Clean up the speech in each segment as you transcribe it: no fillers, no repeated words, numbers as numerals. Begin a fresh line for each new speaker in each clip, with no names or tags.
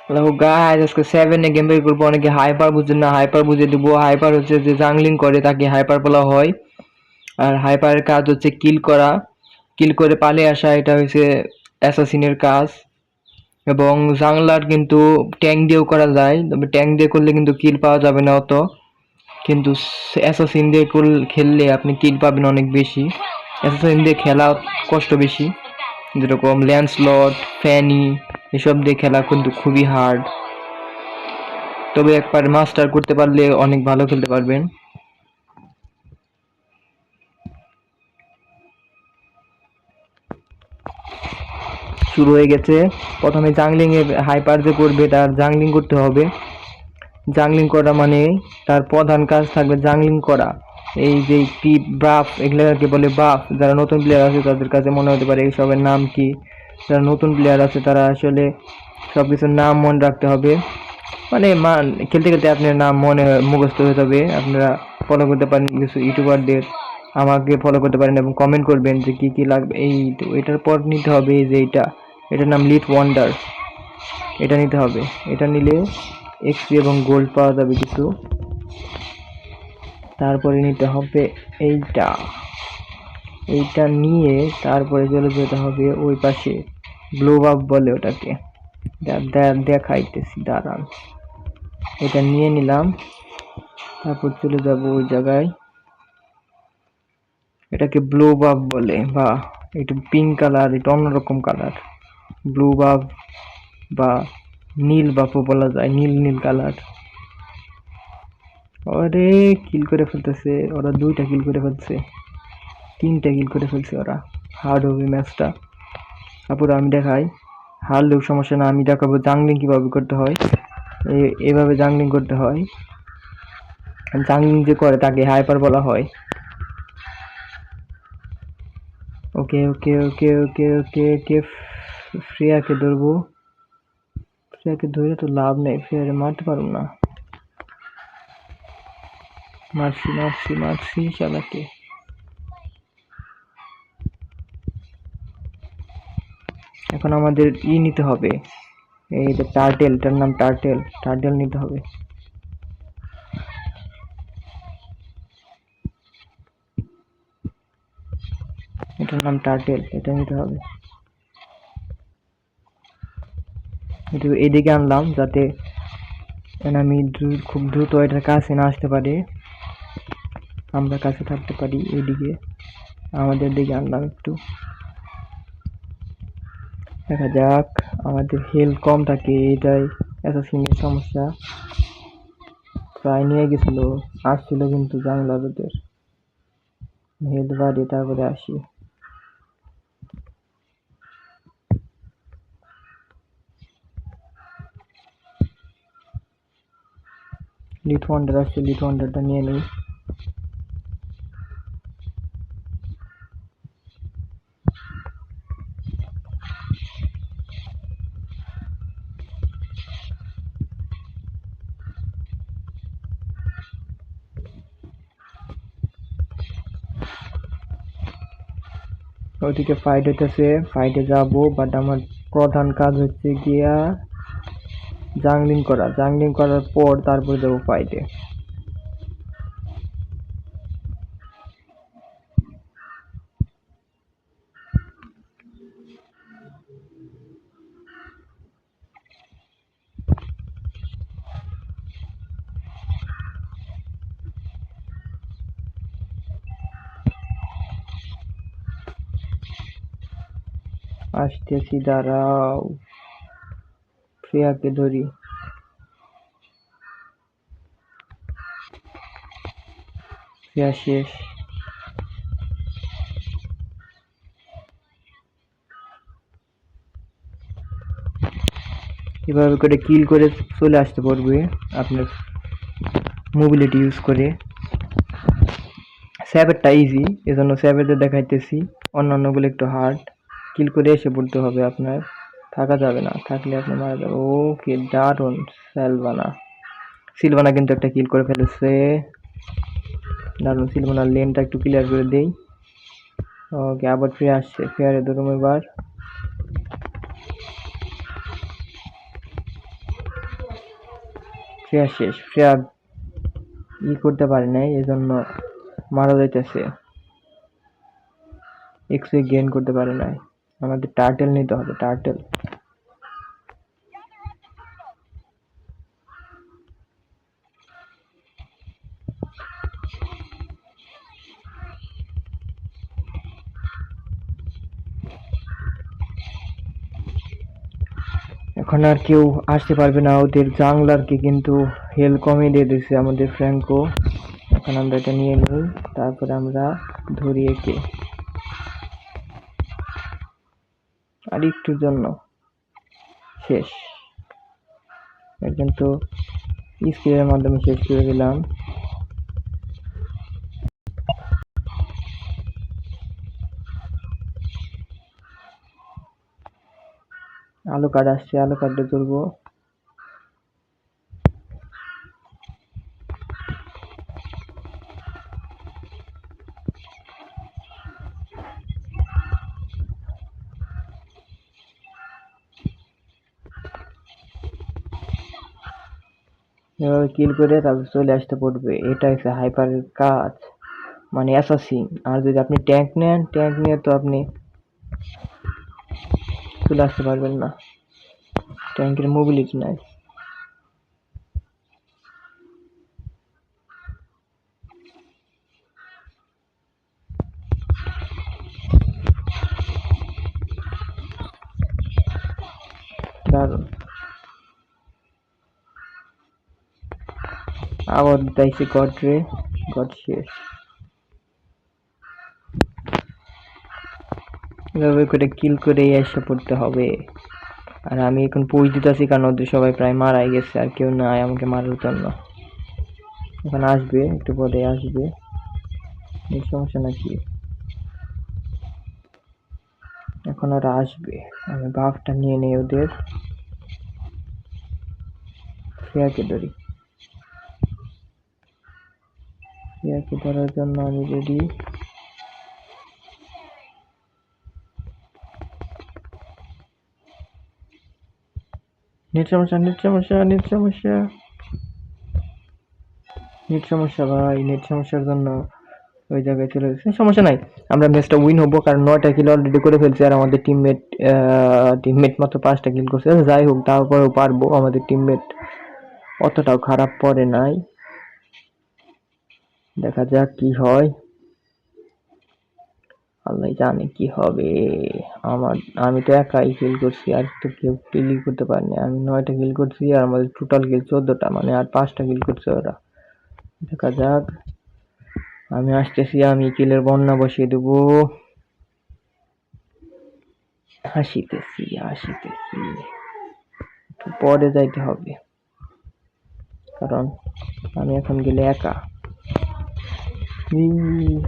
Hello guys, আজকে 7 এ game বের করবো। অনেকে হাইপার বুঝেন না, হাইপার বুঝিয়ে দেবো। হাইপার হচ্ছে যে জাংলিং করে তাকে হাইপার বলা হয়। আর হাইপারের কাজ হচ্ছে কিল করা, কিল করে পালিয়ে আসা, এটা হচ্ছে অ্যাসাসিনের কাজ। এবং জাংলার কিন্তু ট্যাঙ্ক দিয়েও করা যায়, তবে ট্যাঙ্ক দিয়ে করলে কিন্তু কিল পাওয়া যাবে না অত, কিন্তু অ্যাসাসিন দিয়ে খেললে আপনি কিল পাবেন অনেক বেশি। অ্যাসাসিন দিয়ে খেলা কষ্ট বেশি, যেরকম ল্যান্সলট, ফ্যানি, এসব দিয়ে খেলা কিন্তু খুবই হার্ড। তবে একবার মাস্টার করতে পারলে অনেক ভালো খেলতে পারবেন। শুরু হয়ে গেছে। প্রথমে জাংলিং এর হাইপার যে করবে তার জাংলিং করতে হবে। জাংলিং করা মানে তার প্রধান কাজ থাকবে জাংলিং করা। এই যে টিপ বাফ এগুলোকে বলে বাফ। যারা নতুন প্লেয়ার আছে তাদের কাছে মনে হতে পারে এইসবের নাম কি। যারা নতুন প্লেয়ার আছে তারা আসলে সব কিছুর নাম মনে রাখতে হবে। মানে খেলতে খেলতে আপনার নাম মনে মুখস্থ হয়ে যাবে। আপনারা ফলো করতে পারেন কিছু ইউটিউবারদের, আমাকে ফলো করতে পারেন এবং কমেন্ট করবেন যে কি কি লাগবে। এই তো এটার পর নিতে হবে এই যে এটার নাম লিট ওয়ান্ডার, এটা নিতে হবে। এটা নিলে এক্সপি এবং গোল্ড পাওয়া যাবে কিছু। তারপরে নিতে হবে এইটা, এইটা নিয়ে তারপরে চলে যেতে হবে ওই পাশে, গ্লো আপ বলে ওটাকে, দেখাইতেছি দাঁড়ান। এটা নিয়ে নিলাম, তারপর চলে যাব ওই জায়গায়, এটাকে ব্লু বাফ বলে, বা একটু পিঙ্ক কালার, এটা অন্যরকম কালার, ব্লু বাফ বা নীল বাফও বলা যায়, নীল নীল কালার। আরে কিল করে ফেলতেছে ওরা, 2টা কিল করে ফেলছে, 3টা কিল করে ফেলছে ওরা। হার্ড হবে ম্যাচটা। তারপর আমি দেখাই, হারলেও সমস্যা না, আমি দেখাবো জাংলিং কিভাবে করতে হয়। এভাবে জাংলিং করতে হয়। জাংলিং যে করে তাকে হাইপার বলা হয়। ওকে ওকে ওকে ওকে ওকে ওকে, ফ্রিয়াকে ধরবো। ফ্রিয়াকে ধরে তো লাভ নেই, ফ্রিয়াকে মারতে পারবো না। মারছি মারছি মারছি শালাকে। এখন আমাদের নিতে হবে, এই যে টার্টেল, এটার নাম টার্টেল, টার্টেল নিতে হবে। এটার নাম টার্টেল, এটা নিতে হবে। এটা এদিকে আনলাম যাতে আমি খুব দ্রুত এটার কাছে না আসতে পারে, আমরা কাছে থাকতে পারি। এইদিকে আমাদের দিকে আনলাম একটু, দেখা যাক। আমাদের হেলথ কম থাকে, এটাই অ্যাসাসিনের সমস্যা। প্রায় নিয়ে গেছিল, আসছিল কিন্তু জানলার ওদের হেলথ বাড়ে, তারপরে আসি। লিট ওয়ান্ডার আসছে, লিট ওয়ান্ডারটা নিয়ে নেই। ওইদিকে ফাইট হইতেছে, ফাইটে যাবো, বাট আমার প্রধান কাজ হচ্ছে গিয়া জাংলিং করা। জাংলিং করার পর তারপরে যাবো ফাইটে। আসতেছি, দাঁড়াও। ফ্রিয়াকে ধরি। ফ্রিয়া শেষ। এভাবে করে কিল করে চলে আসতে পারবে আপনার মোবিলিটি ইউজ করে। স্যাবেরটা ইজি, এজন্য স্যাবেরটা দেখাইতেছি, অন্যান্যগুলো একটু হার্ড। কিল করে এসে পড়তে হবে আপনার, থাকা যাবে না, থাকলে আপনি মারা যাবে। ওকে দারুন। সিলভানা, সিলভানা কিন্তু একটা কিল করে ফেলেছে, দারুন। সিলভানার লেনটা একটু ক্লিয়ার করে দেই। ওকে আবার ফিরে আসছে, ফিরে ধরুন এবার। ফ্রেয়া শেষ, ফ্রেয়া করতে পারে নাই, এজন্য মারা যাইতেছে। এক্সপি গেইন করতে পারে নাই। আমাদের টার্টেল নিতে হবে, টার্টেল। এখন আর কেউ আসতে পারবে না, ওদের জাংলারকে কিন্তু হেল কমিয়ে দিয়ে দিচ্ছে আমাদের ফ্র্যাঙ্কো। এখন আমরা এটা নিয়ে নিই, তারপরে আমরা ধরি একে আর একটুর জন্য শেষ। কিন্তু স্কিলের মাধ্যমে শেষ করে দিলাম। আলো কার্ড আসছে, আলো কার্ডে ধরবো। এভাবে কিল করে তারপর চলে আসতে পড়বে, এটা হচ্ছে হাইপারের কাজ, মানে অ্যাসাসিন। আর যদি আপনি ট্যাঙ্ক নেন, ট্যাঙ্ক নিয়ে তো আপনি চলে আসতে পারবেন না, ট্যাঙ্কের মোবিলিটি নাই। দারুণ। আবার দিতেছি গড রে, গড শেষ। এভাবে করে কিল করে এসে পড়তে হবে। আর আমি এখন পুশ দিতেছি কারণ ওদের সবাই প্রায় মারাই গেছে, আর কেউ নাই আমাকে মারার জন্য। এখন আসবে, একটু পরে আসবে, এই সমস্যা নাকি। এখন ওরা আসবে, আমি বাফটা নিয়ে নেই ওদের। ফ্রেয়াকে ধরি, ফ্রেয়াকে ধরার জন্য আমি রেডি। নেট সমস্যা, নেট সমস্যা, নেট সমস্যা, নেট সমস্যা ভাই, নেট সমস্যার জন্য ওই জায়গায় চলে গেছে। সমস্যা নাই, আমরা ম্যাচটা উইন হবো কারণ 9টা কিল অলরেডি করে ফেলছি, আর আমাদের টিমমেট মাত্র 5টা কিল করছে। যাই হোক, তারপরেও পারবো, আমাদের টিমমেট অতটাও খারাপ পড়ে নাই। দেখা যাক কি হয়, আল্লাহ জানে কি হবে। আমার, আমি তো একাই কিল করছি, আর তো কেউ কিলই করতে পারেনি। আমি 9টা কিল করছি, আর আমাদের টোটাল কিল 14টা, মানে আর 5টা কিল করছে ওরা। দেখা যাক, আমি আসতেছি, আমি কিলের বন্যা বসিয়ে দেবো। আসিতেছি, আসিতেছি, একটু পরে যাইতে হবে কারণ আমি এখন গেলে একা।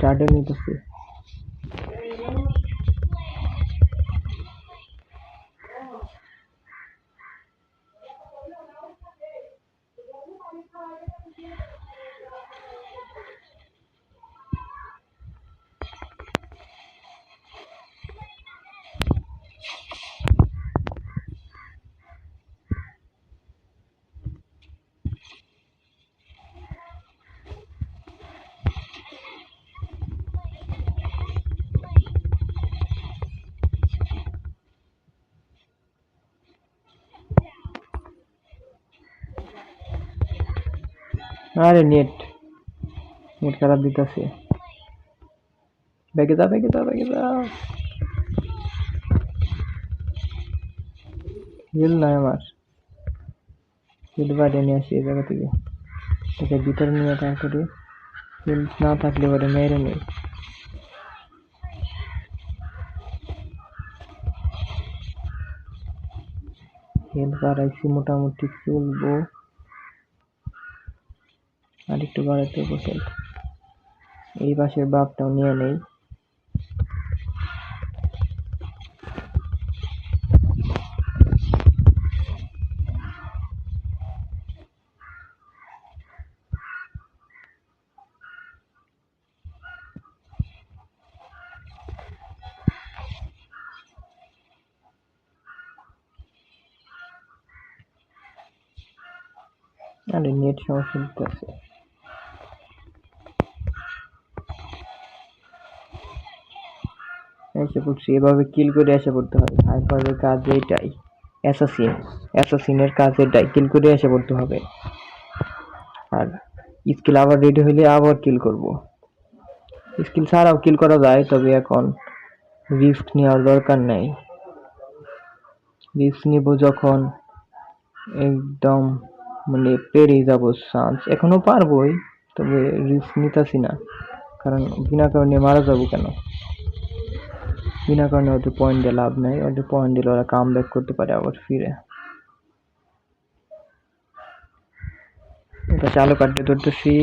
টার্টেল নিতেছে। আরে নেট, নেট খারাপ দিতেছে। ব্যাগে যা, ব্যাগে যা, ব্যাগে যা। হিল নাই আমার, হিল বাইরে নিয়ে আসি এই জায়গা থেকে, এটাকে ভিতরে নিয়ে তারপরে হিল না থাকলে পরে মেরে নেই। হিল বাড়াইছি, মোটামুটি চলবো, আর একটু বাড়াইতে হবে হেলথ। এই পাশের বাপটাও নিয়ে নেই। আরে নেট সমস্যা দিতেছে। এসে পড়ছি, এভাবে কিল করে এসে পড়তে হবে। হাইপারের কাজ এটাই, অ্যাসাসিনের কাজ এটাই, কিল করে এসে পড়তে হবে। আর স্কিল আবার রেডি হইলে আবার কিল করব। স্কিল ছাড়াও কিল করা যায়, তবে এখন রিস্ক নেওয়ার দরকার নেই। রিস্ক নিব যখন একদম মানে পেরিয়ে যাবো চান্স, এখনো পারবোই, তবে রিস্ক নিতেছি না, কারণ বিনা কারণে মারা যাবো কেন? বিনা কারণে ওদের পয়েন্ট দিয়ে লাভ নেই, ওদের পয়েন্ট দিলে ওরা কাম ব্যাক করতে পারে আবার ফিরে। এটা চালু কাটতে ধরতেছি,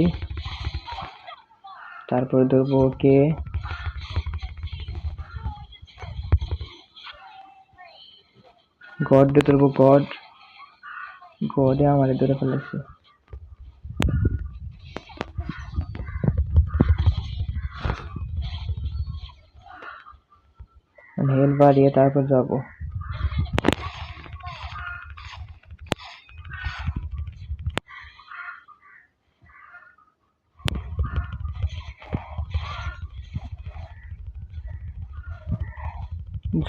তারপরে ধরবো ওকে। গড দিয়ে ধরবো, গডে আমারে ধরে ফেলেছে। হেল বাড়িয়ে তারপর যাবো।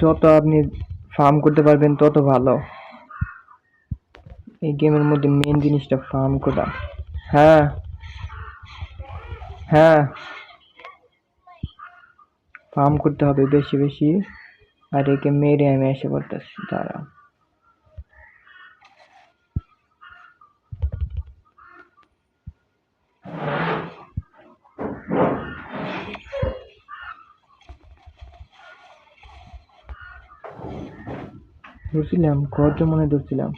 যত আপনি ফার্ম করতে পারবেন তত ভালো। এই গেমের মধ্যে মেন জিনিসটা ফার্ম করা। হ্যাঁ হ্যাঁ, ফার্ম করতে হবে বেশি বেশি। আর একে মেরে আমি এসে পড়তেছি, দাঁড়া। ধরছিলাম, গর্জ মনে ধরছিলাম।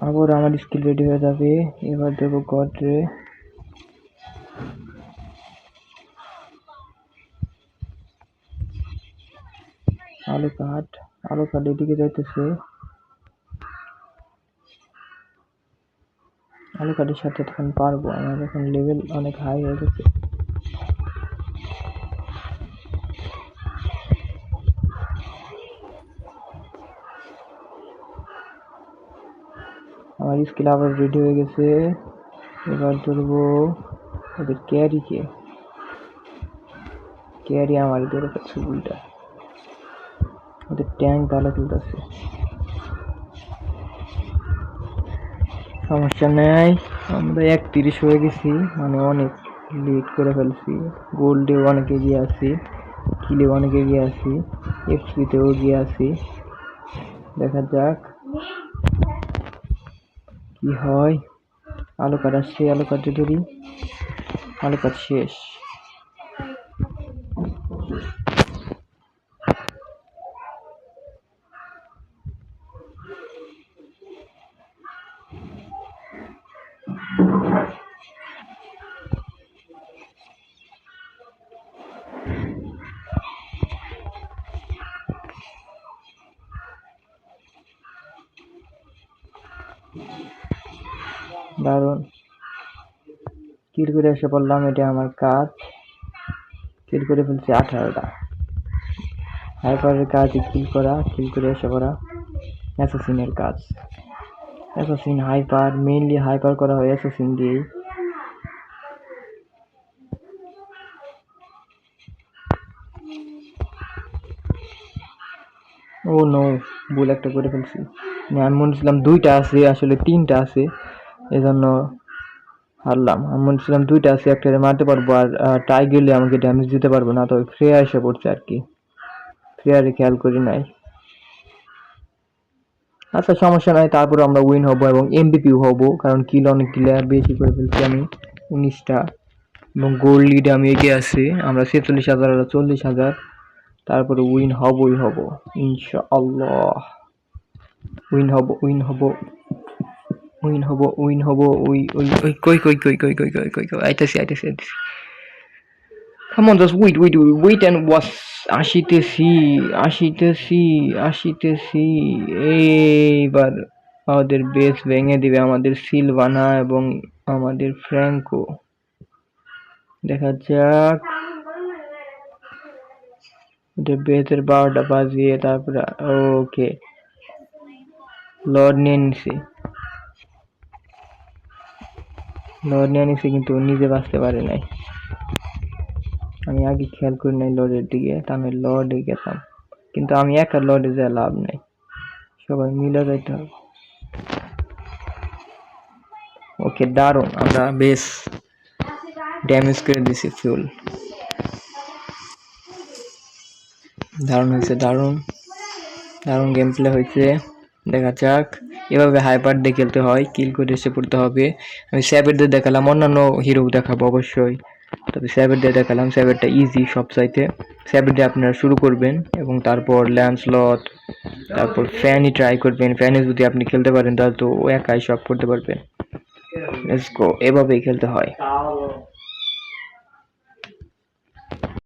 আবার আমার স্কিল রেডি হয়ে যাবে। এবার দেবো গড রে। আলো কাঠ এদিকে যাইতেছে। আলো কাঠের সাথে তখন পারবো, আমার এখন লেভেল অনেক হাই হয়ে গেছে। আমার স্কিল আবার রেডি হয়ে গেছে। এবার ধরবো ওদের ক্যারিকে। ক্যারি আমার ধরে ফেলছে উল্টা। ওদের ট্যাঙ্ক ভালো খেলতেছে, সমস্যা নেই। আমরা 31 হয়ে গেছি, মানে অনেক লিড করে ফেলছি। গোল্ডে অনেক এগিয়ে আছি, কিলে অনেক এগিয়ে আছি, এক্সপিতেও এগিয়ে আছি। দেখা যাক কি হয়। আলো কাঠ আসছে, আলো কাটে ধরি। আলো কাঠ শেষ। দারুণ কিল করে এসে পড়লাম, এটা আমার কাজ। কিল করে ফেলছি 18টা। হাইপারের কাজ কিল করে এসে পড়া অ্যাসাসিনের কাজ। অ্যাসাসিন হাইপার, মেইনলি হাইপার করা হয় অ্যাসাসিন দিয়েই। ও নো, ভুল একটা করে ফেলছি। আমি মনে ছিলাম 2টা আছে, আসলে 3টা আছে, এজন্য হারলাম। আমি মনে ছিলাম 2টা আছে, একটা মারতে পারবো, আর টাই গেলে আমাকে ড্যামেজ দিতে পারবো না, তো ফ্রেয়া এসে পড়ছে আর কি। ফ্রেয়ারে খেয়াল করি নাই। আচ্ছা সমস্যা নাই, তারপরে আমরা উইন হব এবং এমভিপিও হব, কারণ কিল অনেক ক্লিয়ার বেশি করে ফেলছি আমি, 19টা। এবং গোল্ড লিডে আমি এগিয়ে আছি, আমরা 46,000 আর 40,000। তারপরে উইন হবই হব ইনশাআল্লাহ। উইন হব, উইন হব, উইন হব, উইন হব। ওই ওই ওই কই কই কই কই কই কই কই কই আইতাছি আইতাছি আইতাছি। Come on, just wait and watch. আসিতেছি আসিতেছি আসিতেছি। এইবার আমাদের বেস ভেঙে দিবে আমাদের সিলভানা এবং আমাদের ফ্র্যাঙ্কো। দেখা যাক। এটা বেতের 12টা বাজিয়ে তারপরে ওকে লর্ড নিয়ে নিছি। লর্ড নিয়ে নিছি কিন্তু নিজে বাঁচতে পারে নাই। আমি আগে খেয়াল করি নাই লর্ডের দিকে, তাহলে লর্ডে গেতাম। কিন্তু আমি একা লর্ডে যা লাভ নেই, সবাই মিলে যাইতে হবে। ওকে দারুণ, আমরা বেশ ড্যামেজ করে দিছি ফুল। দারুণ হয়েছে, দারুণ দারুণ গেম প্লে হয়েছে। দেখা যাক, এভাবে হাইপার দিয়ে খেলতে হয়, কিল করে এসে পড়তে হবে। আমি স্যাবের দিয়ে দেখালাম, অন্যান্য হিরো দেখাবো অবশ্যই, তবে স্যাবের দিয়ে দেখালাম। স্যাবেরটা ইজি সব চাইতে। স্যাবের দিয়ে আপনারা শুরু করবেন এবং তারপর ল্যান্সলট, তারপর ফ্যানই ট্রাই করবেন। ফ্যানে যদি আপনি খেলতে পারেন তাহলে তো ও একাই সব করতে পারবেন। লেটস গো, এভাবেই খেলতে হয়।